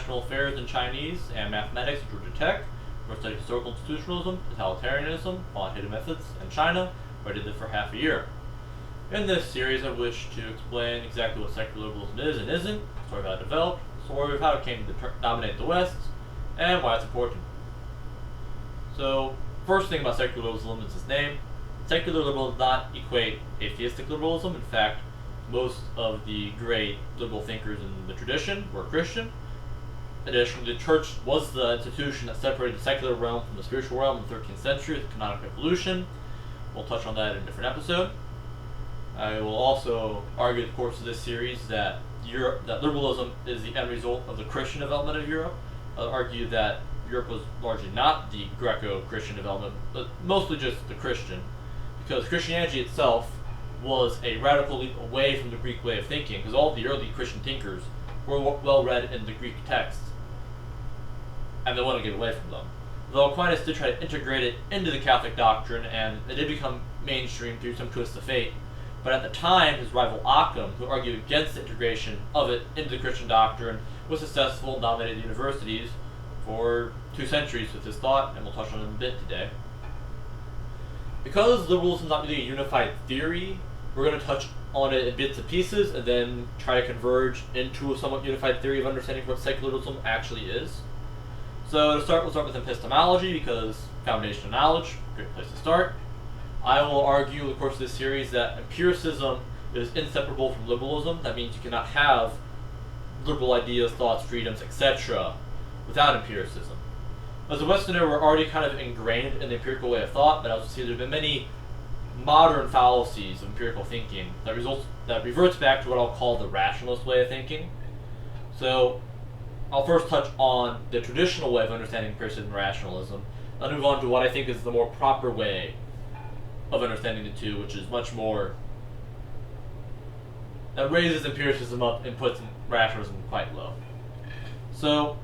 International Affairs in Chinese and Mathematics at Georgia Tech, where I studied historical institutionalism, totalitarianism, quantitative methods, and China, where I did this for half a year. In this series, I wish to explain exactly what secular liberalism is and isn't, the story of how it developed, the story of how it came to dominate the West, and why it's important. So, first thing about secular liberalism is its name. Secular liberalism does not equate atheistic liberalism. In fact, most of the great liberal thinkers in the tradition were Christian. Additionally, the church was the institution that separated the secular realm from the spiritual realm in the 13th century with the canonical revolution. We'll touch on that in a different episode. I will also argue in the course of this series that liberalism is the end result of the Christian development of Europe. I'll argue that Europe was largely not the Greco-Christian development, but mostly just the Christian, because Christianity itself was a radical leap away from the Greek way of thinking, because all of the early Christian thinkers were well read in the Greek texts, and they wanted to get away from them. Though Aquinas did try to integrate it into the Catholic doctrine, and it did become mainstream through some twists of fate. But at the time, his rival Occam, who argued against the integration of it into the Christian doctrine, was successful and dominated the universities for 2 centuries with his thought, and we'll touch on it in a bit today. Because liberalism is not really a unified theory, we're going to touch on it in bits and pieces, and then try to converge into a somewhat unified theory of understanding what secularism actually is. So to start, we'll start with epistemology, because foundation of knowledge, great place to start. I will argue in the course of this series that empiricism is inseparable from liberalism. That means you cannot have liberal ideas, thoughts, freedoms, etc. without empiricism. As a Westerner, we're already kind of ingrained in the empirical way of thought, but I also see there have been many modern fallacies of empirical thinking that reverts back to what I'll call the rationalist way of thinking. So I'll first touch on the traditional way of understanding empiricism and rationalism, then move on to what I think is the more proper way of understanding the two, which is much more, that raises empiricism up and puts rationalism quite low. So,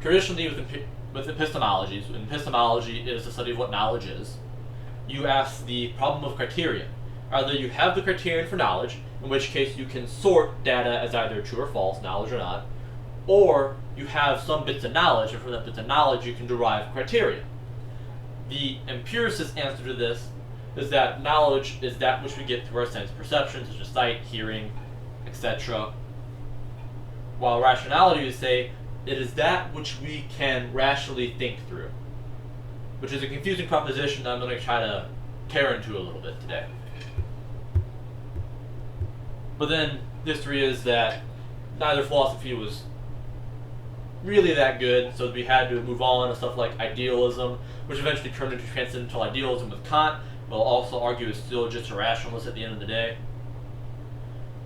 traditionally with epistemology is the study of what knowledge is. You ask the problem of criterion. Either you have the criterion for knowledge, in which case you can sort data as either true or false, knowledge or not, or you have some bits of knowledge, and from that bits of knowledge you can derive criteria. The empiricist answer to this is that knowledge is that which we get through our sense perceptions, such as sight, hearing, etc. While rationality would say it is that which we can rationally think through, which is a confusing proposition that I'm going to try to tear into a little bit today. But then history is that neither philosophy was really that good, so we had to move on to stuff like idealism, which eventually turned into transcendental idealism with Kant. We'll also argue is still just a rationalist at the end of the day.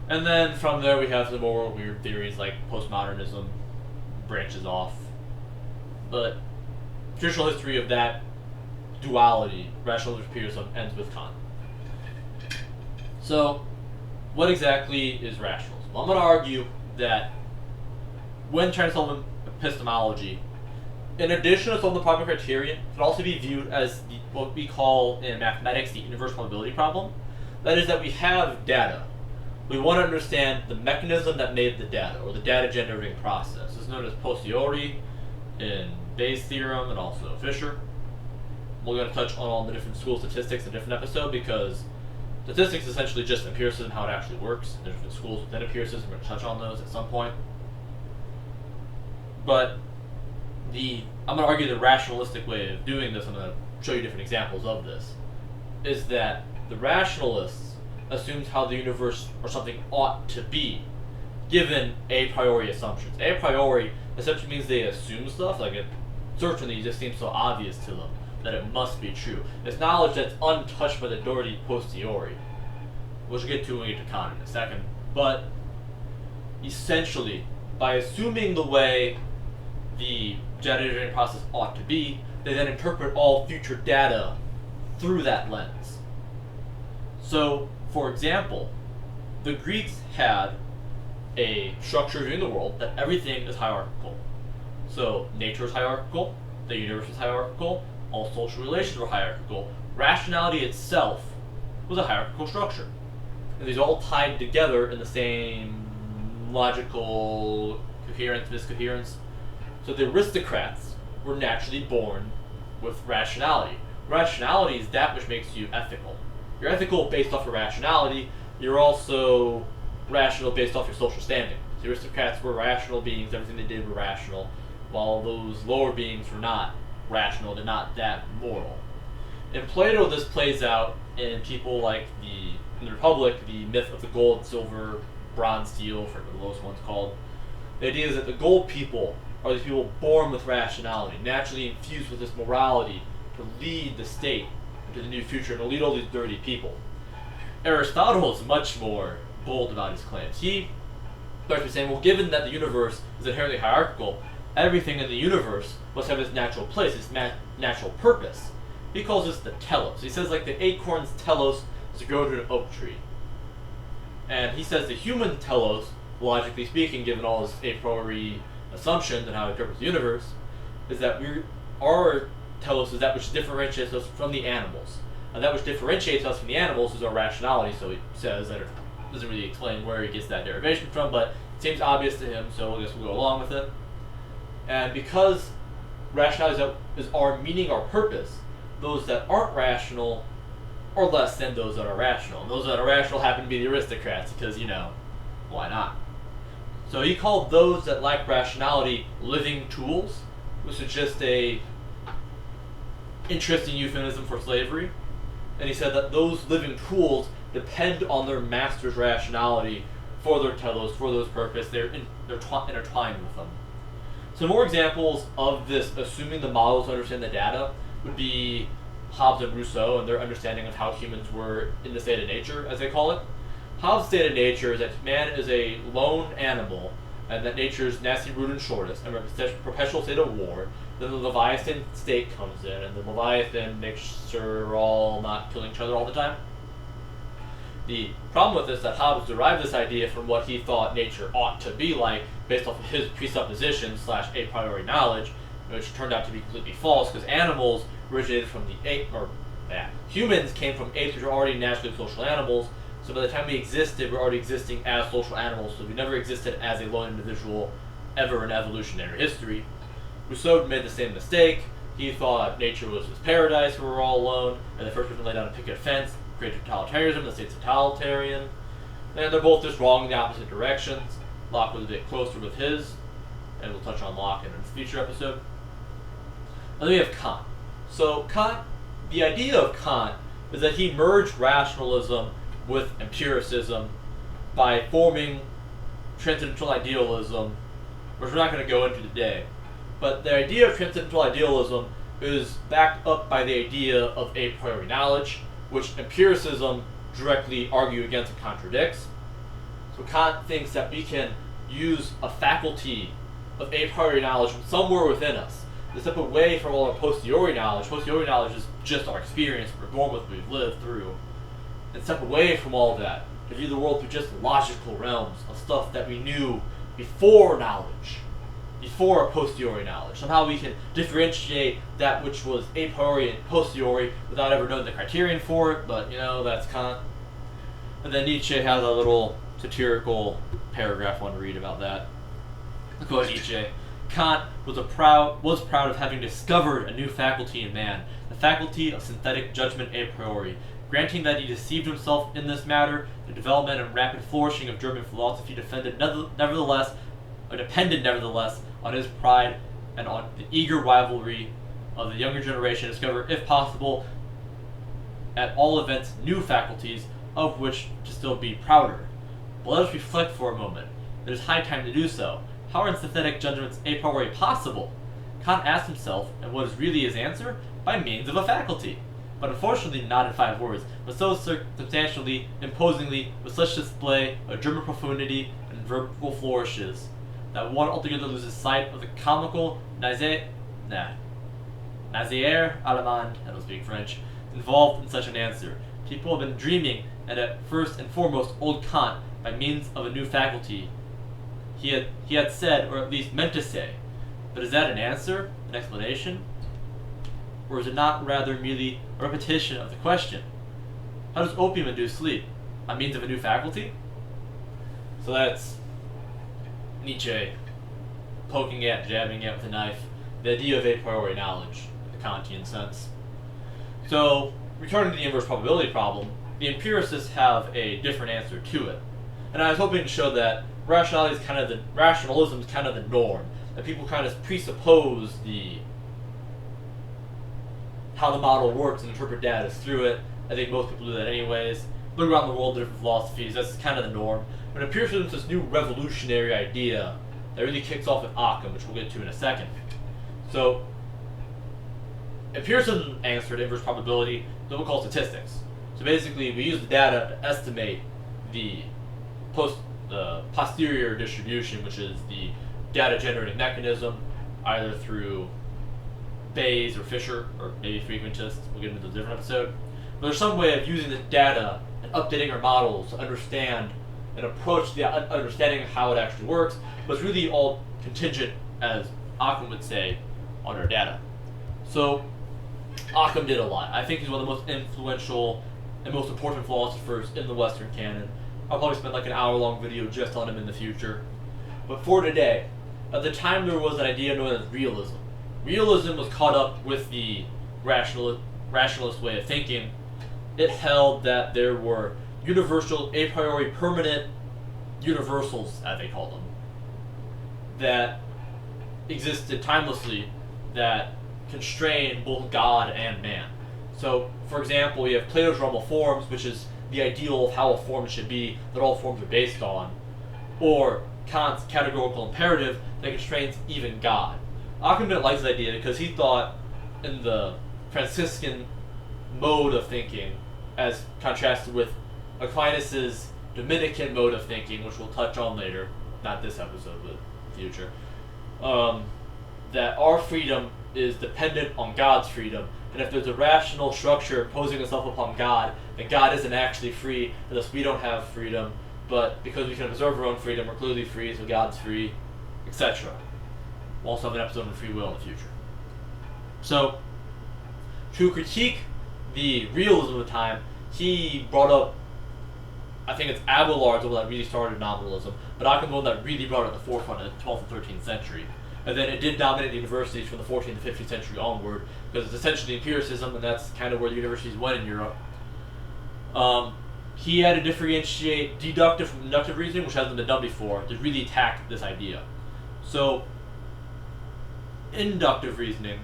And then from there we have some more weird theories like postmodernism branches off. But traditional history of that duality, rationalism and empiricism, ends with Kant. So, what exactly is rationalism? Well, I'm going to argue that when trying to solve epistemology, in addition to solving the problem criterion, it can also be viewed as what we call in mathematics the inverse probability problem. That is that we have data. We want to understand the mechanism that made the data, or the data generating process. It's known as posteriori in Bayes' theorem and also Fisher. We're going to touch on all the different schools of statistics in a different episode, because statistics is essentially just empiricism, how it actually works. There's different schools within empiricism. We're going to touch on those at some point. But I'm going to argue the rationalistic way of doing this, I'm going to show you different examples of this, is that the rationalists assumes how the universe or something ought to be, given a priori assumptions. A priori essentially means they assume stuff, like it certainly just seems so obvious to them that it must be true. It's knowledge that's untouched by the Doherty posteriori, which we'll get to when we get to Kant in a second. But essentially, by assuming the way the data generating process ought to be, they then interpret all future data through that lens. So, for example, the Greeks had a structure viewing the world that everything is hierarchical. So, nature is hierarchical, the universe is hierarchical, all social relations were hierarchical. Rationality itself was a hierarchical structure. And these all tied together in the same logical coherence, miscoherence. So the aristocrats were naturally born with rationality. Rationality is that which makes you ethical. You're ethical based off your rationality. You're also rational based off your social standing. The aristocrats were rational beings. Everything they did were rational, while those lower beings were not rational. They're not that moral. In Plato, this plays out in people like in the Republic, the myth of the gold, silver, bronze, steel, for the lowest one's called. The idea is that the gold people are these people born with rationality, naturally infused with this morality to lead the state into the new future and to lead all these dirty people. Aristotle is much more bold about his claims. He starts by saying, well, given that the universe is inherently hierarchical, everything in the universe must have its natural place, its natural purpose. He calls this the telos. He says like the acorn's telos is to grow to an oak tree. And he says the human telos, logically speaking, given all his a priori assumptions and how he interprets the universe, is that our telos is that which differentiates us from the animals. And that which differentiates us from the animals is our rationality, so he says that it doesn't really explain where he gets that derivation from, but it seems obvious to him, so I guess we'll go along with it. And because rationality is our meaning, our purpose, those that aren't rational are less than those that are rational. And those that are rational happen to be the aristocrats, because, why not? So he called those that lack rationality living tools, which is just a interesting euphemism for slavery. And he said that those living tools depend on their master's rationality for their telos, for those purpose. They're intertwined with them. Some more examples of this, assuming the models understand the data, would be Hobbes and Rousseau and their understanding of how humans were in the state of nature, as they call it. Hobbes' state of nature is that man is a lone animal, and that nature is nasty, rude, and shortest, and we're in a perpetual state of war. Then the Leviathan state comes in, and the Leviathan makes sure we're all not killing each other all the time. The problem with this is that Hobbes derived this idea from what he thought nature ought to be like, based off of his presuppositions / a priori knowledge, which turned out to be completely false, because animals originated from the ape, humans came from apes, which are already naturally social animals. So by the time we existed, we're already existing as social animals, so we never existed as a lone individual ever in evolutionary history. Rousseau made the same mistake. He thought nature was his paradise where we're all alone, and the first person to lay down a picket fence created totalitarianism, the state's totalitarian. And they're both just wrong in the opposite directions. Locke was a bit closer with his, and we'll touch on Locke in a future episode. And then we have Kant. So Kant, the idea of Kant is that he merged rationalism with empiricism by forming transcendental idealism, which we're not going to go into today. But the idea of transcendental idealism is backed up by the idea of a priori knowledge, which empiricism directly argue against and contradicts. So Kant thinks that we can use a faculty of a priori knowledge from somewhere within us to step away from all our posteriori knowledge. Posteriori knowledge is just our experience, we're born with, we've lived through, and step away from all of that to view the world through just logical realms of stuff that we knew before knowledge, before posteriori knowledge. Somehow we can differentiate that which was a priori and posteriori without ever knowing the criterion for it, but that's Kant. And then Nietzsche has a little satirical paragraph I want to read about that. I'll quote Nietzsche. Kant was proud of having discovered a new faculty in man, the faculty of synthetic judgment a priori. Granting that he deceived himself in this matter, the development and rapid flourishing of German philosophy depended nevertheless on his pride and on the eager rivalry of the younger generation to discover, if possible, at all events, new faculties of which to still be prouder. But let us reflect for a moment. It is high time to do so. How are synthetic judgments a priori possible? Kant asked himself, and what is really his answer? By means of a faculty. But unfortunately not in 5 words, but so substantially, imposingly, with such display of German profundity and verbal flourishes, that one altogether loses sight of the comical nazier allemand, I don't speak French, involved in such an answer. People have been dreaming, and at first and foremost, old Kant, by means of a new faculty, he had said, or at least meant to say. But is that an answer, an explanation? Or is it not rather merely a repetition of the question? How does opium induce sleep? By means of a new faculty? So that's Nietzsche poking at, jabbing at with a knife, the idea of a priori knowledge, in the Kantian sense. So, returning to the inverse probability problem, the empiricists have a different answer to it. And I was hoping to show that rationalism is kind of the norm, that people kind of presuppose how the model works and interpret data through it. I think most people do that anyways. Look around the world, different philosophies, that's kind of the norm. But empiricism is this new revolutionary idea that really kicks off with Occam, which we'll get to in a second. So, empiricism's answer to inverse probability is what we call statistics. So basically, we use the data to estimate the posterior distribution, which is the data generating mechanism, either through Bayes or Fisher, or maybe frequentists. We'll get into a different episode. But there's some way of using the data and updating our models to understand and approach the understanding of how it actually works, but it's really all contingent, as Occam would say, on our data. So, Occam did a lot. I think he's one of the most influential and most important philosophers in the Western canon. I'll probably spend like an hour-long video just on him in the future. But for today, at the time there was an idea known as realism. Realism was caught up with the rationalist way of thinking. It held that there were universal, a priori permanent universals, as they called them, that existed timelessly, that constrain both God and man. So, for example, you have Plato's realm of forms, which is the ideal of how a form should be, that all forms are based on, or Kant's categorical imperative that constrains even God. Occam didn't like this idea because he thought in the Franciscan mode of thinking, as contrasted with Aquinas' Dominican mode of thinking, which we'll touch on later, not this episode, but future, that our freedom is dependent on God's freedom, and if there's a rational structure imposing itself upon God, then God isn't actually free, and thus we don't have freedom, but because we can observe our own freedom, we're clearly free, so God's free, etc. We'll also have an episode on free will in the future. So, to critique the realism of the time, he brought up, I think it's Abelard's the one that really started nominalism, but Occam's the one that really brought it to the forefront in the 12th and 13th century. And then it did dominate the universities from the 14th and 15th century onward, because it's essentially empiricism, and that's kind of where the universities went in Europe. He had to differentiate deductive from inductive reasoning, which hasn't been done before, to really attack this idea. So, deductive reasoning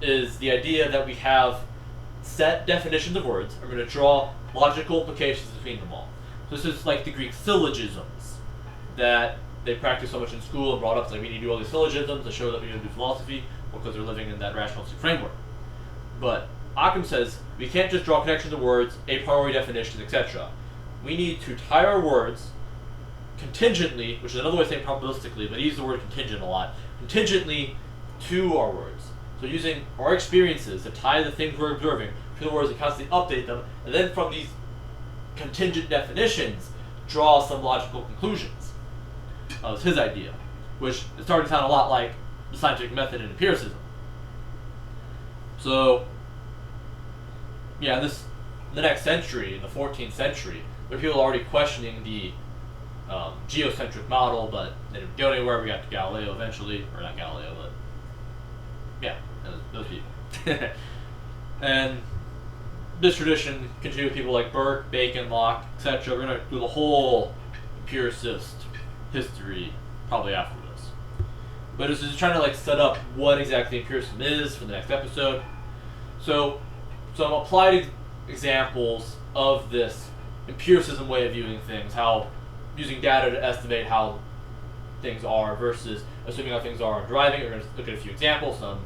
is the idea that we have set definitions of words, and we're going to draw logical implications between them all. So this is like the Greek syllogisms that they practice so much in school and brought up, like we need to do all these syllogisms to show that we need to do philosophy, because they're living in that rationalistic framework. But Occam says we can't just draw connections of words, a priori definitions, etc. We need to tie our words contingently, which is another way of saying probabilistically, but he uses the word contingent a lot, contingently to our words. So using our experiences to tie the things we're observing to the words and constantly update them, and then from these contingent definitions, draw some logical conclusions. That was his idea, which is starting to sound a lot like the scientific method in empiricism. So, yeah, in the next century, in the 14th century, there are people already questioning the geocentric model, but they didn't go anywhere. We got to Galileo eventually, or not Galileo, but yeah, those people. And this tradition continued with people like Burke, Bacon, Locke, etc. We're going to do the whole empiricist history probably after this. But this is trying to like set up what exactly empiricism is for the next episode. So some applied examples of this empiricism way of viewing things, how using data to estimate how things are versus assuming how things are and deriving. We're going to look at a few examples, some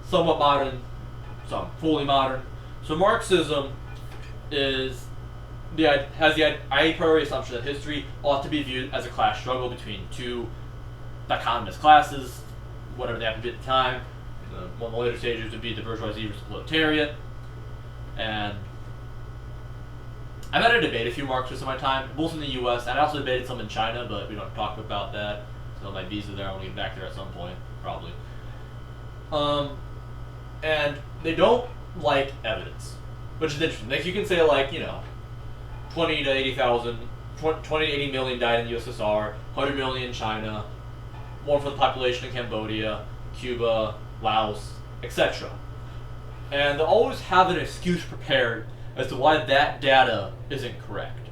somewhat modern, some fully modern. So Marxism has the a priori assumption that history ought to be viewed as a class struggle between two dichotomous classes, whatever they happen to be at the time. One of the later stages would be the bourgeoisie versus the proletariat. And I've had a debate a few Marxists in my time, both in the U.S. and I also debated some in China, but we don't talk about that. So my visa there, I want to get back there at some point, probably. And they don't like evidence, which is interesting. Like you can say 20 to 80,000 20 to 80 million died in the USSR, 100 million in China, more for the population in Cambodia, Cuba, Laos, etc. And they'll always have an excuse prepared as to why that data isn't correct.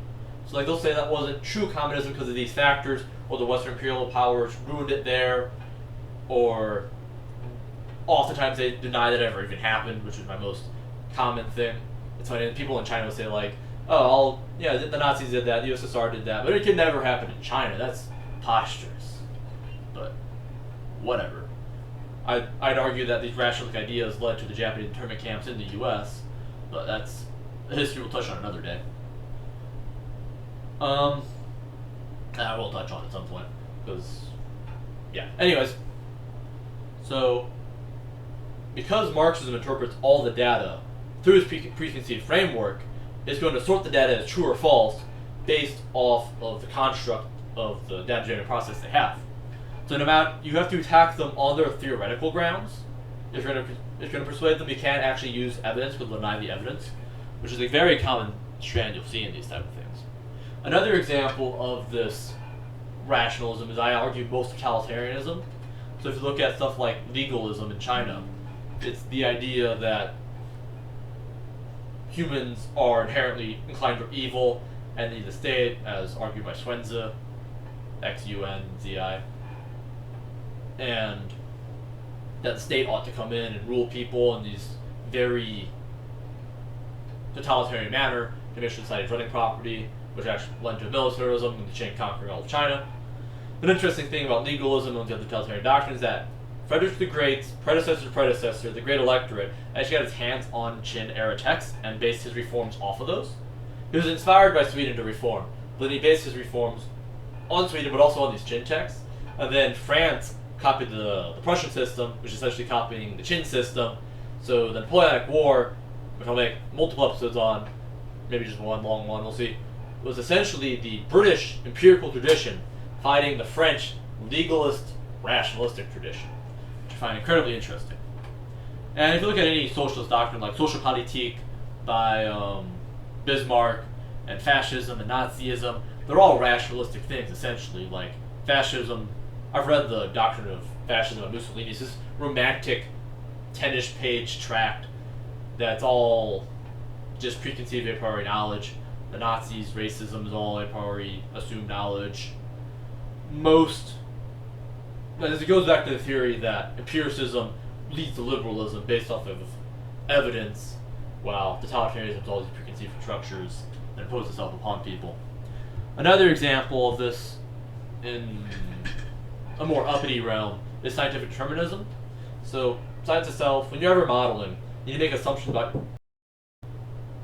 So like they'll say that wasn't true communism because of these factors, or the Western imperial powers ruined it there, or oftentimes they deny that it ever even happened, which is my most common thing. It's funny, people in China will say like, oh, yeah, the Nazis did that, the USSR did that, but it could never happen in China. That's preposterous. But whatever. I'd argue that these rationalistic ideas led to the Japanese internment camps in the U.S., but that's a history we'll touch on another day. I will touch on at some point, because, yeah. Anyways, so, because Marxism interprets all the data through its preconceived framework, it's going to sort the data as true or false based off of the construct of the data generating process they have. So no matter, you have to attack them on their theoretical grounds. If you're going to persuade them, you can't actually use evidence, because they'll deny the evidence, which is a very common strand you'll see in these type of things. Another example of this rationalism is, I argue, most totalitarianism. So if you look at stuff like legalism in China, it's the idea that humans are inherently inclined for evil and need the state, as argued by Xunzi, Xunzi, and that the state ought to come in and rule people in these very totalitarian manner to make sure society is running property, which actually led to militarism and the Qing conquering all of China. An interesting thing about legalism and the other totalitarian doctrines is that Frederick the Great's predecessor, the Great Electorate, actually got his hands on Qin-era texts and based his reforms off of those. He was inspired by Sweden to reform, but he based his reforms on Sweden, but also on these Qin texts. And then France copied the Prussian system, which is essentially copying the Qin system. So the Napoleonic War, which I'll make multiple episodes on, maybe just one long one, we'll see, was essentially the British empirical tradition fighting the French legalist rationalistic tradition, which I find incredibly interesting. And if you look at any socialist doctrine like Social Politik by Bismarck, and fascism and Nazism, they're all rationalistic things, essentially. Like fascism, I've read the doctrine of fascism by Mussolini. It's this romantic 10-ish page tract that's all just preconceived a priori knowledge. The Nazis' racism is all a priori assumed knowledge. As it goes back to the theory that empiricism leads to liberalism based off of evidence, while totalitarianism is all these preconceived structures and impose itself upon people. Another example of this in a more uppity realm is scientific determinism. So science itself, when you're ever modeling, you make assumptions about.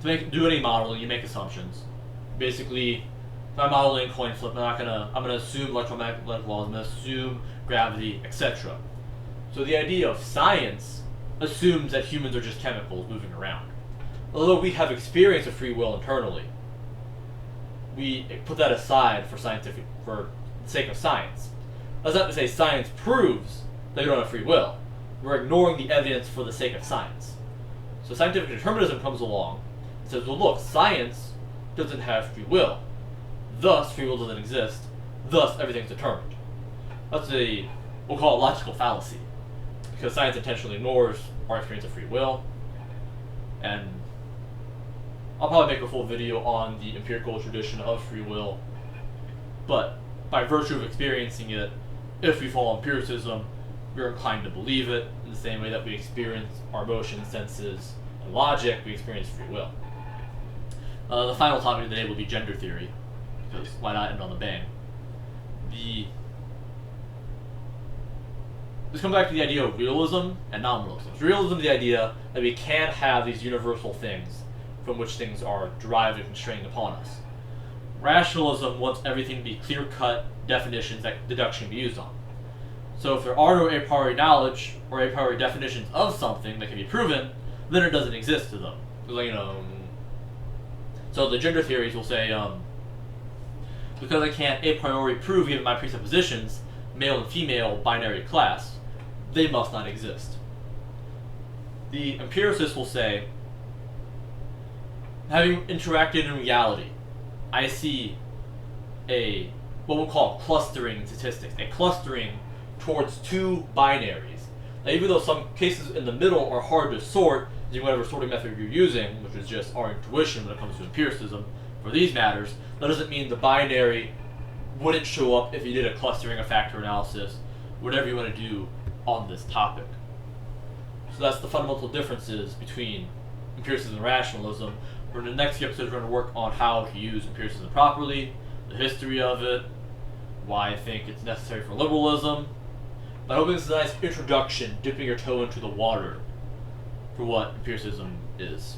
Do any modeling, you make assumptions. Basically, if I'm modeling a coin flip, I'm gonna assume electromagnetic laws, I'm gonna assume gravity, etc. So the idea of science assumes that humans are just chemicals moving around. Although we have experience of free will internally, we put that aside for the sake of science. That's not to say science proves that you don't have free will. We're ignoring the evidence for the sake of science. So scientific determinism comes along and says, well look, science doesn't have free will. Thus, free will doesn't exist. Thus, everything's determined. We'll call it logical fallacy. Because science intentionally ignores our experience of free will. And I'll probably make a full video on the empirical tradition of free will. But by virtue of experiencing it, if we follow empiricism, we're inclined to believe it in the same way that we experience our emotions, senses, and logic, we experience free will. The final topic of the day will be gender theory, because why not end on the bang? Let's come back to the idea of realism and non-realism. So realism is the idea that we can't have these universal things from which things are derived and constrained upon us. Rationalism wants everything to be clear-cut definitions that deduction can be used on. So if there are no a priori knowledge or a priori definitions of something that can be proven, then it doesn't exist to them. So the gender theories will say, because I can't a priori prove even my presuppositions, male and female binary class, they must not exist. The empiricists will say, having interacted in reality, I see a what we'll call clustering statistics, a clustering towards two binaries. Now, even though some cases in the middle are hard to sort using whatever sorting method you're using, which is just our intuition when it comes to empiricism for these matters, that doesn't mean the binary wouldn't show up if you did a clustering or factor analysis, whatever you want to do on this topic. So that's the fundamental differences between empiricism and rationalism. For the next few episodes, we're going to work on how to use empiricism properly, the history of it, why I think it's necessary for liberalism. But I hope this is a nice introduction, dipping your toe into the water for what empiricism is.